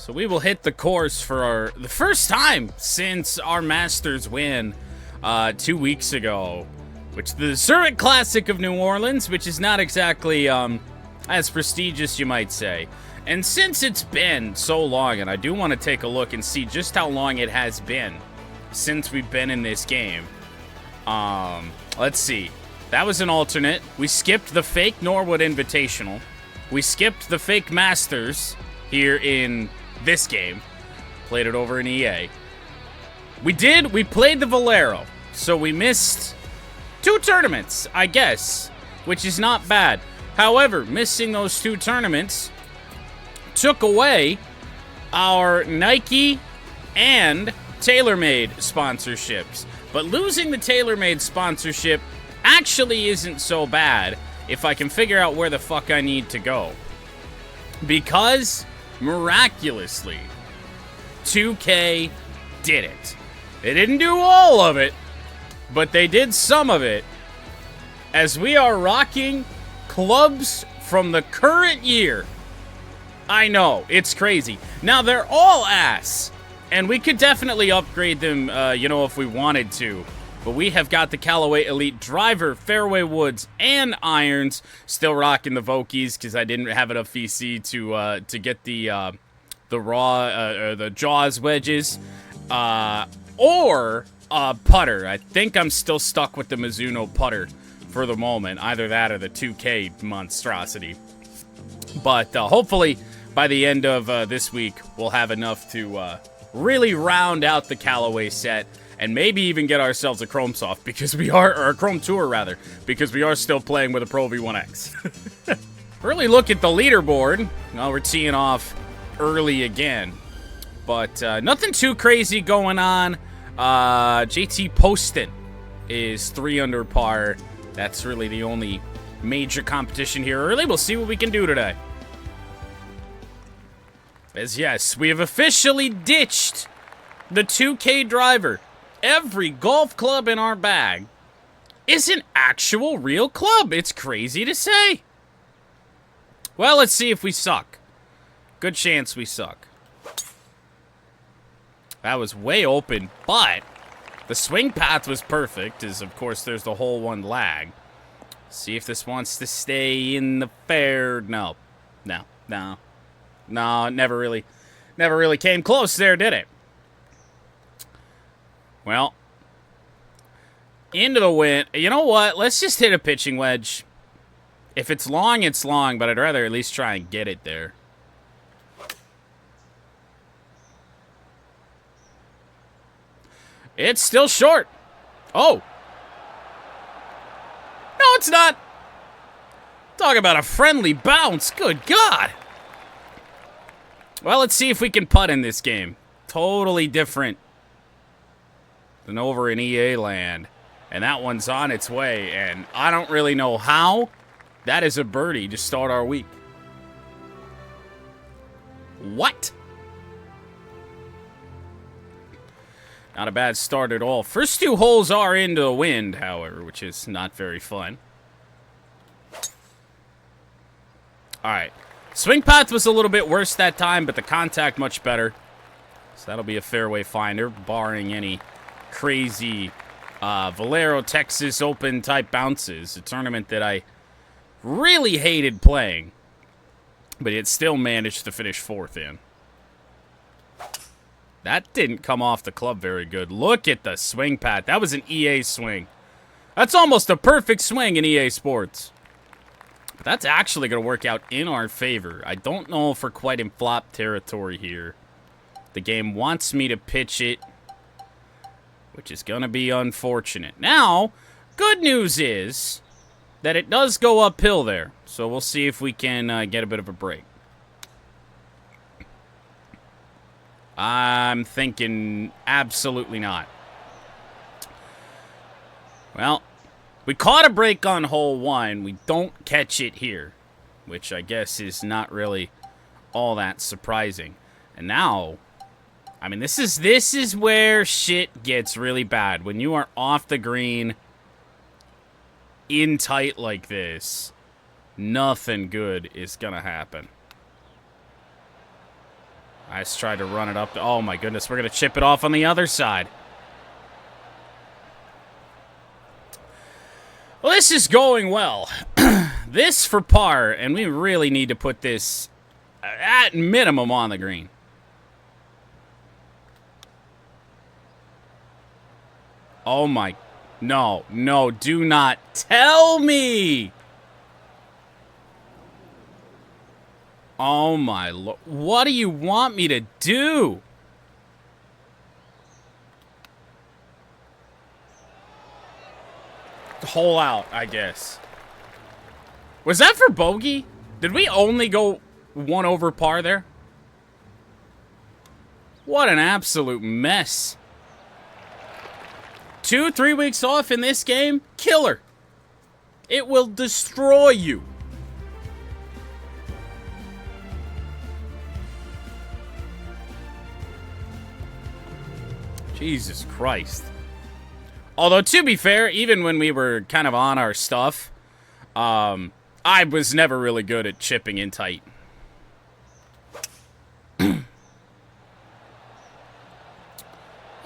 So we will hit the course for the first time since our Masters win 2 weeks ago, which the Zurich Classic of New Orleans, which is not exactly as prestigious, you might say. And since it's been so long, and I do want to take a look and see just how long it has been since we've been in this game. Let's see. That was an alternate. We skipped the fake Norwood Invitational. We skipped the fake Masters here in this game. Played it over in EA. We played the Valero. So we missed 2 tournaments, I guess, which is not bad. However, missing those 2 tournaments took away our Nike and TaylorMade sponsorships. But losing the TaylorMade sponsorship actually isn't so bad if I can figure out where the fuck I need to go. Because, miraculously, 2K did it. They didn't do all of it, but they did some of it. As we are rocking clubs from the current year. I know, it's crazy. Now, they're all ass, and we could definitely upgrade them, if we wanted to. But we have got the Callaway Elite driver, fairway woods, and irons. Still rocking the Vokies because I didn't have enough VC to get the Jaws wedges, or putter. I think I'm still stuck with the Mizuno putter for the moment. Either that or the 2K monstrosity. But hopefully by the end of this week, we'll have enough to really round out the Callaway set and maybe even get ourselves a Chrome Soft because or a Chrome Tour rather, because we are still playing with a Pro V1X. Early look at the leaderboard. Well, we're teeing off early again, but nothing too crazy going on. JT Poston is 3 under par. That's really the only major competition here early. We'll see what we can do today. As yes, we have officially ditched the 2K driver. Every golf club in our bag is an actual real club. It's crazy to say. Well, let's see if we suck. Good chance we suck. That was way open, but the swing path was perfect, as of course there's the hole 1 lag. See if this wants to stay in the fair. No, it never really came close there, did it? Well, into the wind. You know what? Let's just hit a pitching wedge. If it's long, it's long, but I'd rather at least try and get it there. It's still short. Oh. No, it's not. Talk about a friendly bounce. Good God. Well, let's see if we can putt in this game. Totally different than over in EA land. And that one's on its way. And I don't really know how. That is a birdie to start our week. What? Not a bad start at all. First 2 holes are into the wind, however, which is not very fun. Alright. Swing path was a little bit worse that time, but the contact much better. So that'll be a fairway finder, barring any crazy Valero, Texas Open type bounces. A tournament that I really hated playing, but it still managed to finish 4th in. That didn't come off the club very good. Look at the swing path. That was an EA swing. That's almost a perfect swing in EA Sports. But that's actually going to work out in our favor. I don't know if we're quite in flop territory here. The game wants me to pitch it, which is going to be unfortunate. Now, good news is that it does go uphill there. So we'll see if we can get a bit of a break. I'm thinking absolutely not. Well, we caught a break on hole 1. We don't catch it here, which I guess is not really all that surprising. And now, I mean, this is where shit gets really bad. When you are off the green in tight like this, nothing good is gonna happen. I just tried to run it up. Oh, my goodness. We're going to chip it off on the other side. Well, this is going well. This for par, and we really need to put this at minimum on the green. Oh, my. No, no, do not tell me. Oh, my Lord. What do you want me to do? Hole out, I guess. Was that for bogey? Did we only go 1 over par there? What an absolute mess. 2-3 weeks off in this game? Killer. It will destroy you. Jesus Christ. Although, to be fair, even when we were kind of on our stuff, I was never really good at chipping in tight. That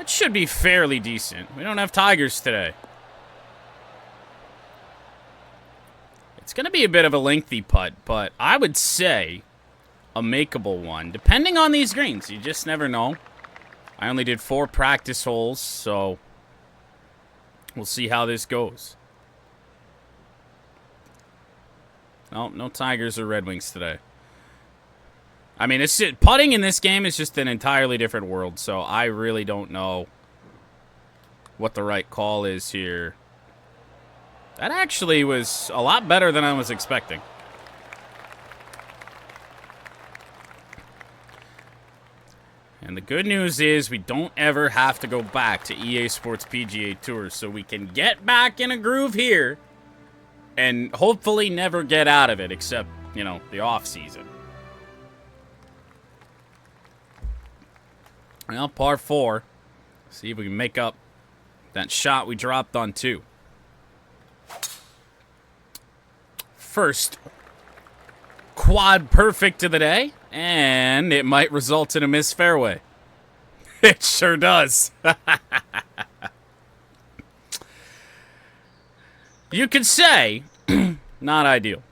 should be fairly decent. We don't have tigers today. It's going to be a bit of a lengthy putt, but I would say a makeable one. Depending on these greens, you just never know. I only did 4 practice holes, so we'll see how this goes. Oh, no Tigers or Red Wings today. I mean, putting in this game is just an entirely different world, so I really don't know what the right call is here. That actually was a lot better than I was expecting. And the good news is we don't ever have to go back to EA Sports PGA Tour, so we can get back in a groove here and hopefully never get out of it except, you know, the off season. Well, par 4. See if we can make up that shot we dropped on 2. First quad perfect of the day, and it might result in a missed fairway. It sure does. You could say, not ideal.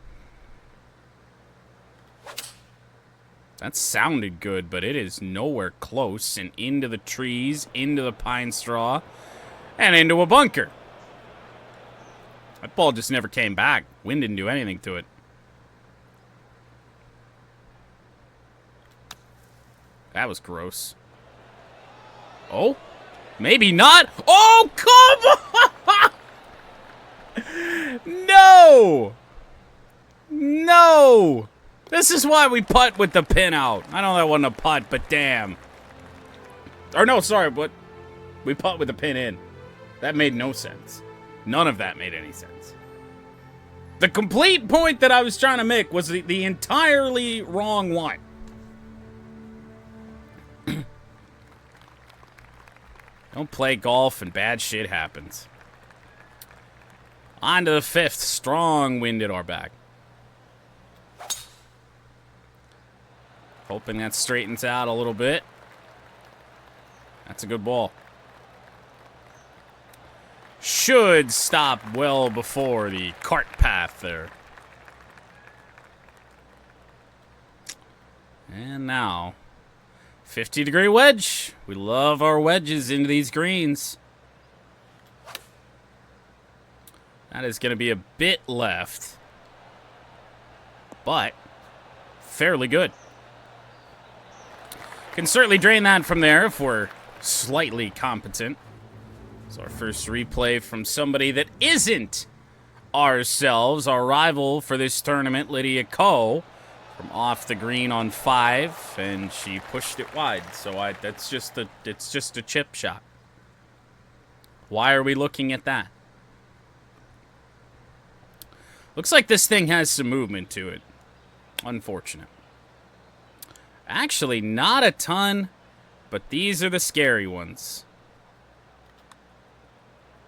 That sounded good, but it is nowhere close, and into the trees, into the pine straw, and into a bunker. That ball just never came back. Wind didn't do anything to it. That was gross. Oh? Maybe not. Oh, come on! No! No! This is why we putt with the pin out. I know that wasn't a putt, but damn. Or no, sorry, but we putt with the pin in. That made no sense. None of that made any sense. The complete point that I was trying to make was the entirely wrong one. Don't play golf and bad shit happens. On to the 5th. Strong wind at our back. Hoping that straightens out a little bit. That's a good ball. Should stop well before the cart path there. And now, 50-degree wedge. We love our wedges into these greens. That is going to be a bit left, but fairly good. Can certainly drain that from there if we're slightly competent. So our first replay from somebody that isn't ourselves, our rival for this tournament, Lydia Ko, from off the green on 5, and she pushed it wide. So it's just a chip shot. Why are we looking at that? Looks like this thing has some movement to it. Unfortunate. Actually, not a ton, but these are the scary ones.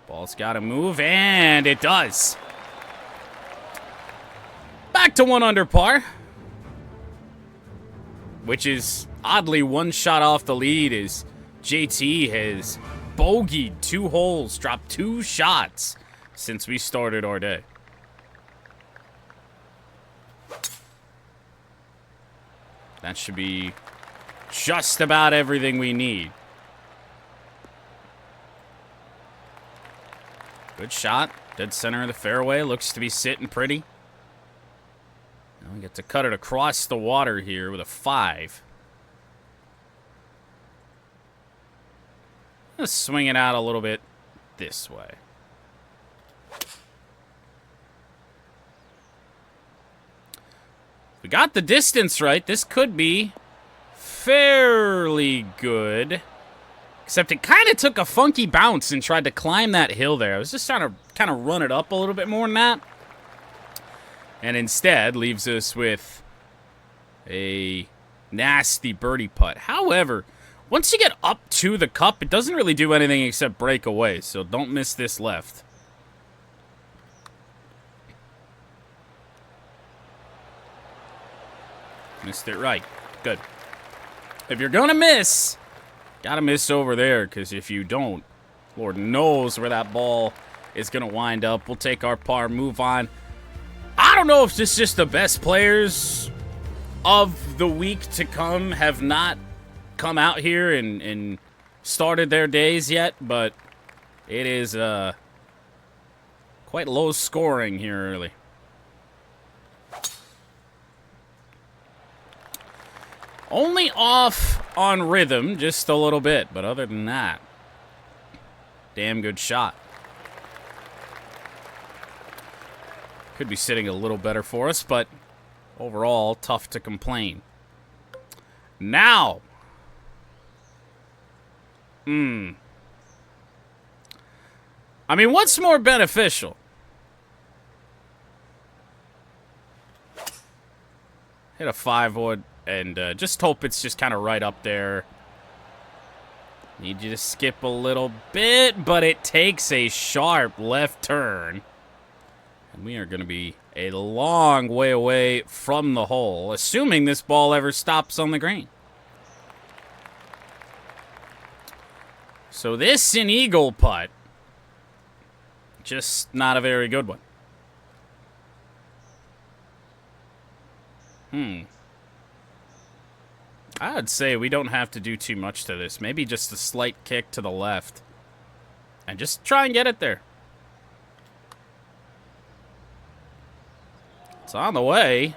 Ball's got to move, and it does. Back to 1 under par. which is oddly one shot off the lead as JT has bogeyed 2 holes, dropped 2 shots since we started our day. That should be just about everything we need. Good shot. Dead center of the fairway. Looks to be sitting pretty. Now we get to cut it across the water here with a 5. Let's swing it out a little bit this way. We got the distance right. This could be fairly good. Except it kind of took a funky bounce and tried to climb that hill there. I was just trying to kind of run it up a little bit more than that. And instead leaves us with a nasty birdie putt. However, once you get up to the cup, it doesn't really do anything except break away. So don't miss this left. Missed it right. Good. If you're going to miss, gotta miss over there, because if you don't, Lord knows where that ball is going to wind up. We'll take our par, move on. I don't know if this is just the best players of the week to come have not come out here and started their days yet, but it is quite low scoring here early. Only off on rhythm just a little bit, but other than that, damn good shot. Could be sitting a little better for us, but overall, tough to complain. Now, I mean, what's more beneficial? Hit a 5-wood. And just hope it's just kind of right up there. Need you to skip a little bit, but it takes a sharp left turn. And we are going to be a long way away from the hole, assuming this ball ever stops on the green. So this an eagle putt. Just not a very good one. I'd say we don't have to do too much to this. Maybe just a slight kick to the left. And just try and get it there. It's on the way.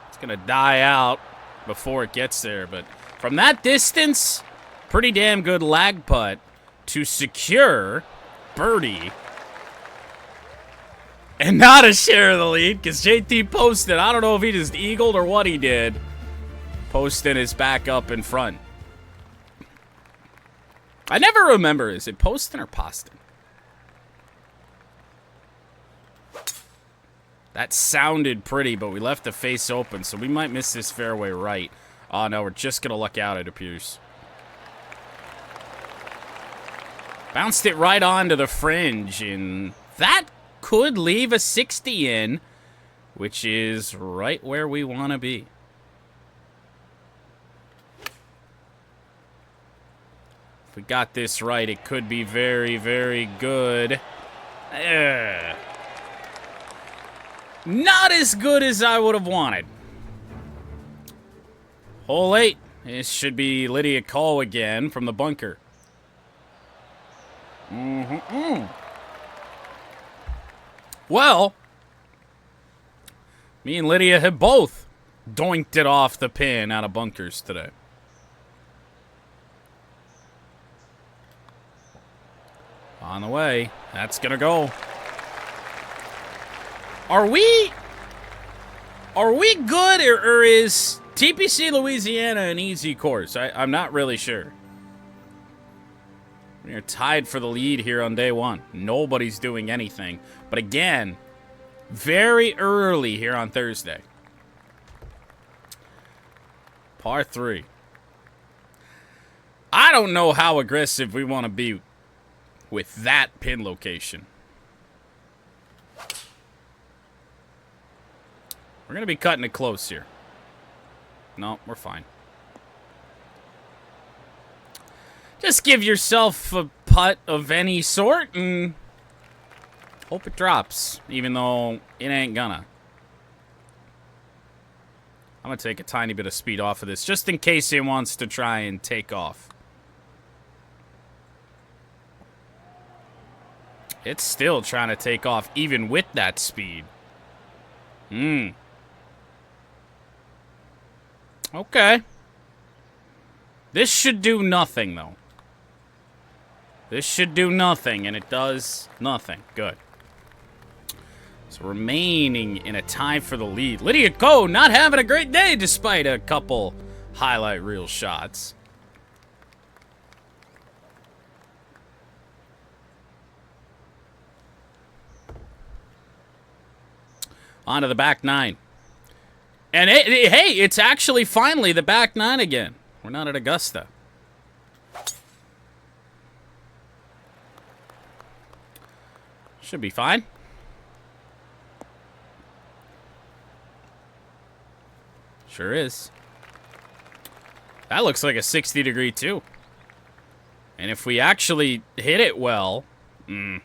It's going to die out before it gets there. But from that distance, pretty damn good lag putt to secure birdie. And not a share of the lead, because JT posted. I don't know if he just eagled or what he did. Posting his back up in front. I never remember. Is it posting or posting? That sounded pretty, but we left the face open, so we might miss this fairway right. Oh, no, we're just going to luck out, it appears. Bounced it right onto the fringe, and that could leave a 60 in, which is right where we want to be. If we got this right, it could be very, very good. Not as good as I would have wanted. Hole 8. This should be Lydia Call again from the bunker. Well, me and Lydia have both doinked it off the pin out of bunkers today. On the way. That's going to go. Are we good, or is TPC Louisiana an easy course? I'm not really sure. We are tied for the lead here on day one. Nobody's doing anything. But again, very early here on Thursday. Par 3. I don't know how aggressive we want to be with that pin location. We're going to be cutting it close here. No, we're fine. Just give yourself a putt of any sort and hope it drops, even though it ain't gonna. I'm gonna take a tiny bit of speed off of this, just in case it wants to try and take off. It's still trying to take off, even with that speed. Okay. This should do nothing, though. This should do nothing, and it does nothing. Good. So remaining in a tie for the lead. Lydia Ko not having a great day despite a couple highlight reel shots. On to the back nine. And hey, it's actually finally the back nine again. We're not at Augusta. Should be fine. Sure is. That looks like a 60-degree too. And if we actually hit it well, I'm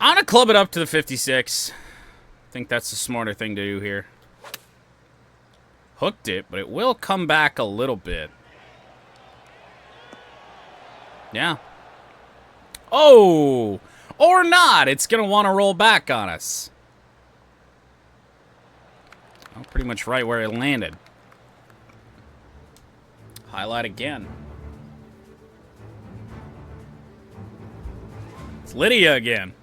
gonna club it up to the 56. I think that's the smarter thing to do here. Hooked it, but it will come back a little bit. Yeah. Oh! Or not! It's gonna want to roll back on us. Oh, pretty much right where it landed. Highlight again. It's Lydia again.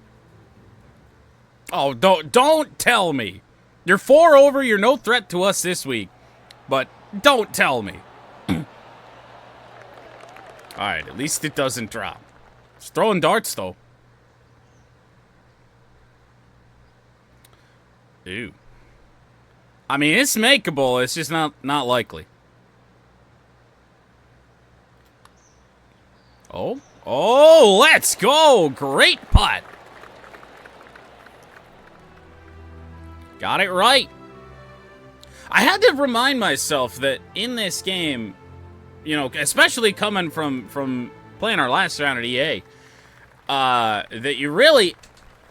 Oh, don't tell me. You're 4 over, you're no threat to us this week. But don't tell me. Alright, at least it doesn't drop. It's throwing darts, though. Ew. I mean, it's makeable, it's just not likely. Oh. Oh, let's go! Great putt! Got it right. I had to remind myself that in this game, you know, especially coming from playing our last round at EA, that you really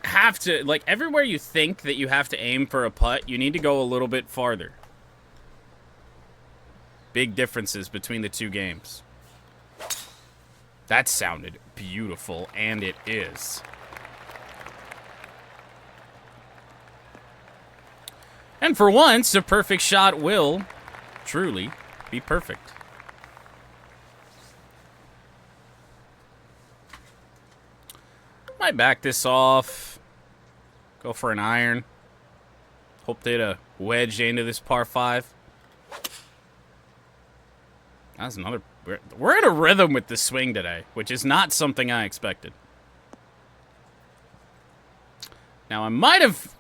have to, like, everywhere you think that you have to aim for a putt, you need to go a little bit farther. Big differences between the two games. That sounded beautiful, and it is. And for once, a perfect shot will truly be perfect. Might back this off. Go for an iron. Hope to hit a wedge into this par 5. That's another... We're in a rhythm with the swing today, which is not something I expected. Now, I might have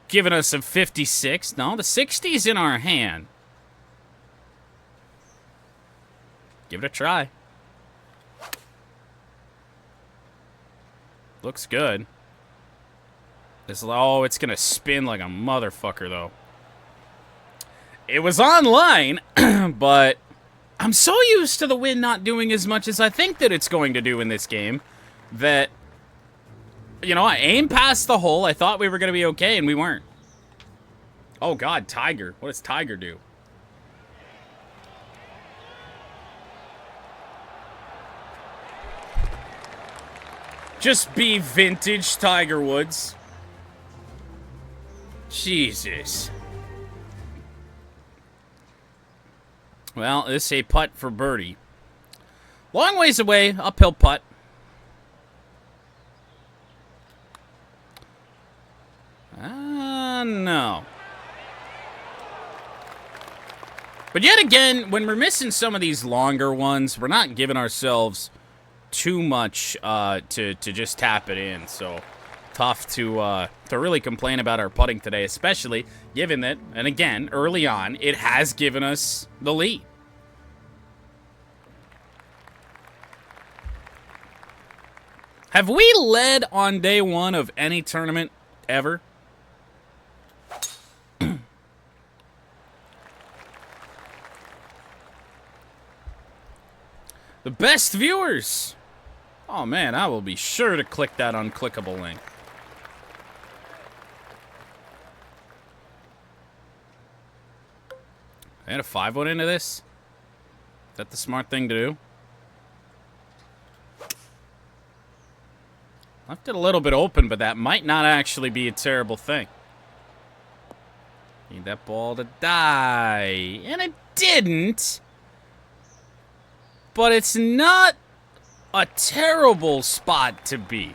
given us a 56. No, the 60's in our hand. Give it a try. Looks good. Oh, it's going to spin like a motherfucker, though. It was online, but I'm so used to the wind not doing as much as I think that it's going to do in this game that, you know, I aimed past the hole. I thought we were going to be okay, and we weren't. Oh, God, Tiger. What does Tiger do? Just be vintage Tiger Woods. Jesus. Well, this is a putt for birdie. Long ways away, uphill putt. No. But yet again, when we're missing some of these longer ones, we're not giving ourselves too much to just tap it in. So tough to really complain about our putting today, especially given that, and again, early on, it has given us the lead. Have we led on day one of any tournament ever? The best viewers. Oh, man, I will be sure to click that unclickable link. I had a 5-wood into this? Is that the smart thing to do? Left it a little bit open, but that might not actually be a terrible thing. Need that ball to die. And it didn't. But it's not a terrible spot to be.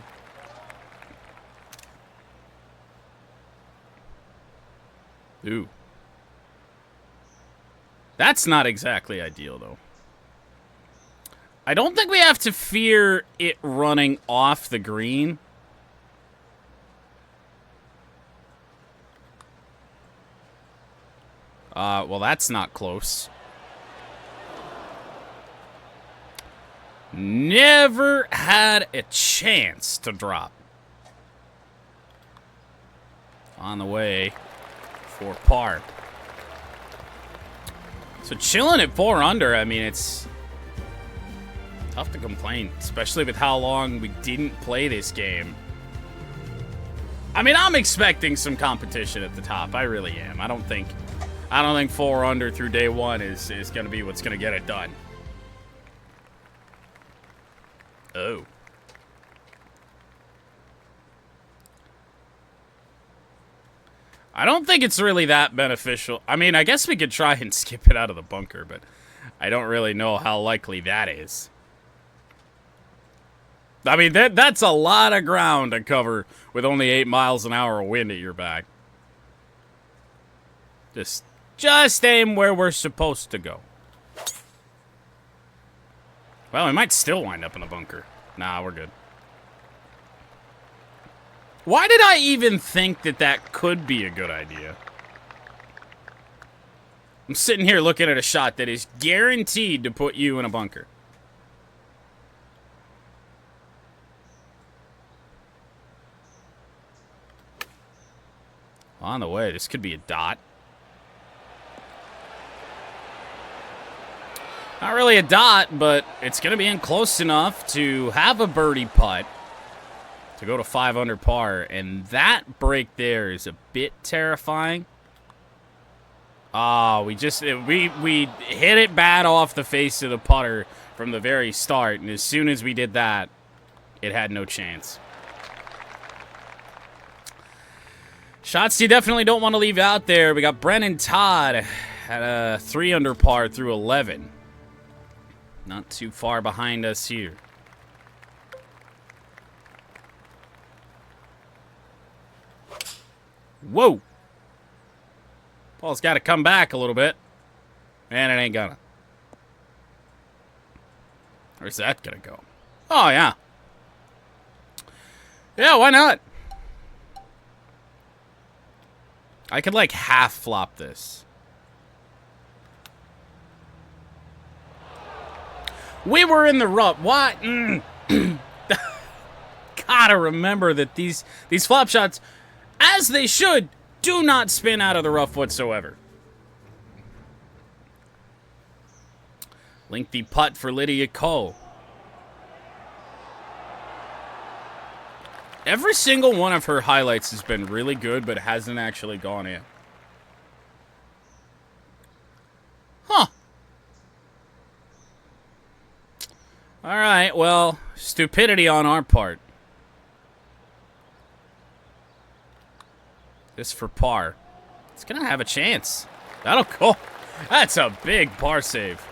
Ooh. That's not exactly ideal, though. I don't think we have to fear it running off the green. Well, that's not close. Never had a chance to drop. On the way for par. So chilling at 4 under, I mean, it's tough to complain, especially with how long we didn't play this game. I mean, I'm expecting some competition at the top. I really am. I don't think 4 under through day 1 is going to be what's going to get it done. Oh. I don't think it's really that beneficial. I mean, I guess we could try and skip it out of the bunker, but I don't really know how likely that is. I mean, that's a lot of ground to cover with only 8 miles an hour of wind at your back. Just aim where we're supposed to go. Well, we might still wind up in the bunker. Nah, we're good. Why did I even think that could be a good idea? I'm sitting here looking at a shot that is guaranteed to put you in a bunker. On the way, this could be a dot. Not really a dot, but it's going to be in close enough to have a birdie putt to go to 5 under par, and that break there is a bit terrifying. We hit it bad off the face of the putter from the very start, and as soon as we did that, it had no chance. Shots you definitely don't want to leave out there. We got Brennan Todd at a 3 under par through 11. Not too far behind us here. Whoa! Ball's got to come back a little bit. And it ain't gonna. Where's that gonna go? Oh, yeah. Yeah, why not? I could, like, half flop this. We were in the rough. What? Gotta remember that these flop shots, as they should, do not spin out of the rough whatsoever. Lengthy putt for Lydia Ko. Every single one of her highlights has been really good, but hasn't actually gone in. Huh. All right, well, stupidity on our part. This for par. It's going to have a chance. That'll go. That's a big par save.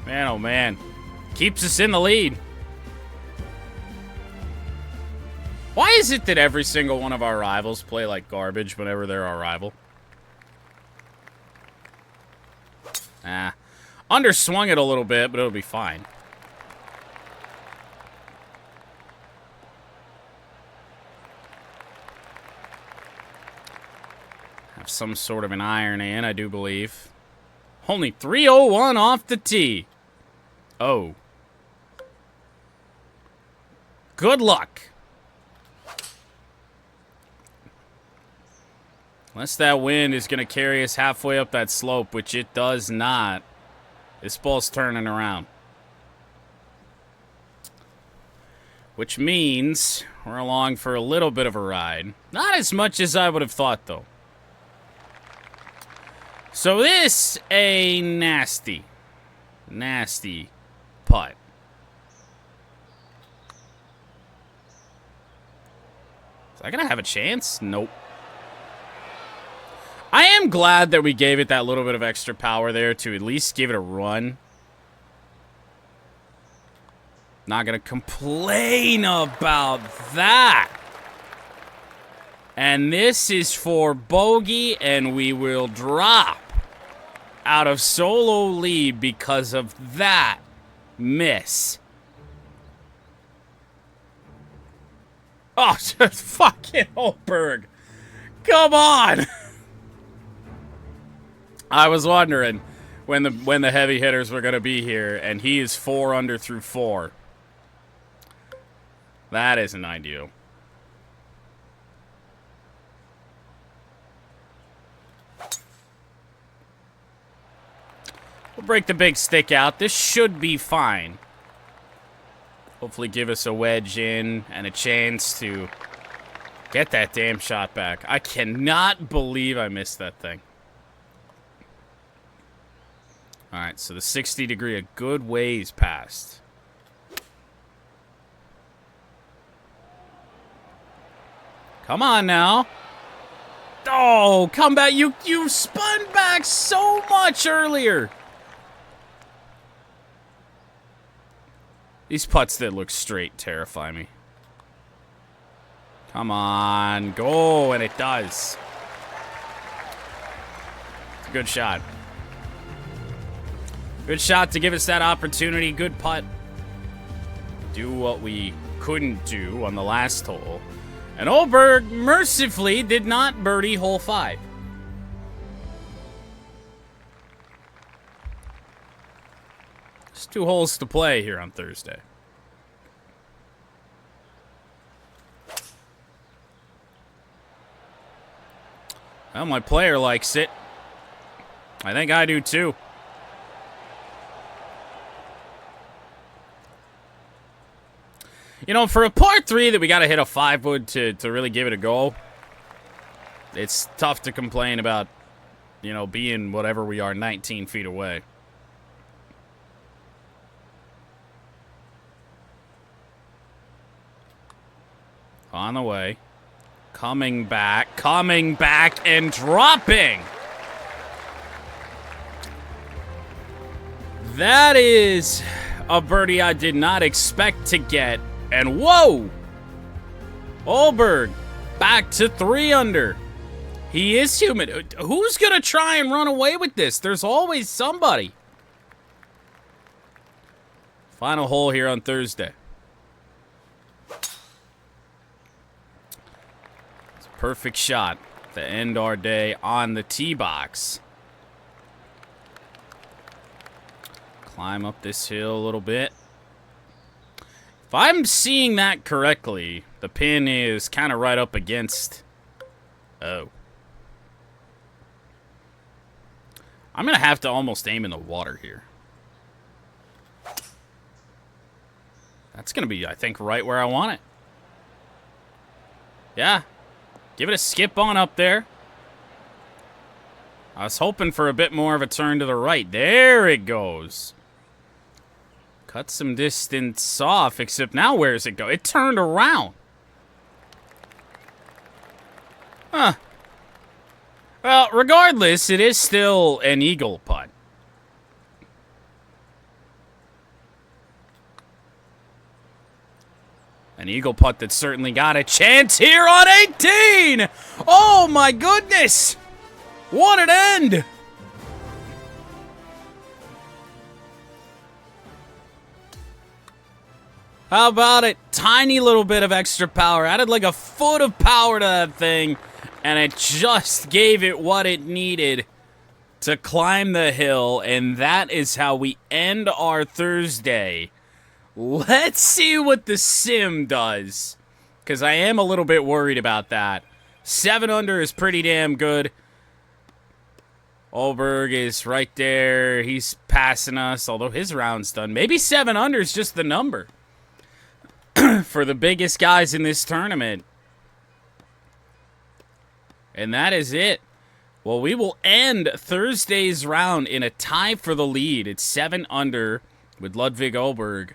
Man, oh man. Keeps us in the lead. Why is it that every single one of our rivals play like garbage whenever they're our rival? Underswung it a little bit, but it'll be fine. Have some sort of an iron in, I do believe. Only 301 off the tee. Oh. Good luck. Unless that wind is going to carry us halfway up that slope, which it does not. This ball's turning around. Which means we're along for a little bit of a ride. Not as much as I would have thought, though. So this a nasty putt. Is I gonna have a chance? Nope. I am glad that we gave it that little bit of extra power there to at least give it a run. Not gonna complain about that. And this is for bogey, and we will drop out of solo lead because of that miss. Oh, just fucking Holberg. Come on. I was wondering when the heavy hitters were going to be here, and he is 4 under through 4. That isn't ideal. We'll break the big stick out. This should be fine. Hopefully give us a wedge in and a chance to get that damn shot back. I cannot believe I missed that thing. Alright, so the 60 degree a good ways past. Come on now. Oh, come back. You spun back so much earlier. These putts that look straight terrify me. Come on. Go, and it does. It's a good shot. Good shot to give us that opportunity. Good putt. Do what we couldn't do on the last hole. And Holberg mercifully did not birdie hole 5. There's 2 holes to play here on Thursday. Well, my player likes it. I think I do too. You know, for a par 3 that we got to hit a 5-wood to really give it a go, it's tough to complain about, you know, being whatever we are 19 feet away. On the way. Coming back, and dropping. That is a birdie I did not expect to get. And whoa! Holberg back to 3 under. He is human. Who's going to try and run away with this? There's always somebody. Final hole here on Thursday. It's a perfect shot to end our day on the tee box. Climb up this hill a little bit. If I'm seeing that correctly, the pin is kind of right up against... Oh. I'm going to have to almost aim in the water here. That's going to be, I think, right where I want it. Yeah. Give it a skip on up there. I was hoping for a bit more of a turn to the right. There it goes. Cut some distance off, except now where does it go? It turned around. Huh. Well, regardless, it is still an eagle putt. An eagle putt that certainly got a chance here on 18! Oh my goodness! What an end! How about it? Tiny little bit of extra power. Added like a foot of power to that thing. And it just gave it what it needed to climb the hill. And that is how we end our Thursday. Let's see what the sim does. Because I am a little bit worried about that. 7 under is pretty damn good. Olberg is right there. He's passing us, although his round's done. Maybe 7 under is just the number for the biggest guys in this tournament. And that is it. Well, we will end Thursday's round in a tie for the lead. It's 7 under with Ludwig Olberg.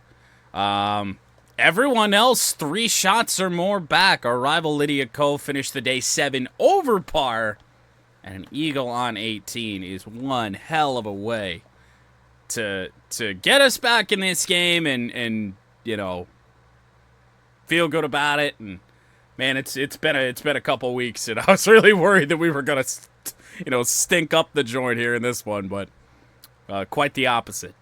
Everyone else 3 shots or more back. Our rival Lydia Ko finished the day 7 over par. And an eagle on 18 is one hell of a way to get us back in this game and you know, feel good about it. And man, it's been a couple weeks, and I was really worried that we were gonna, you know, stink up the joint here in this one, but quite the opposite.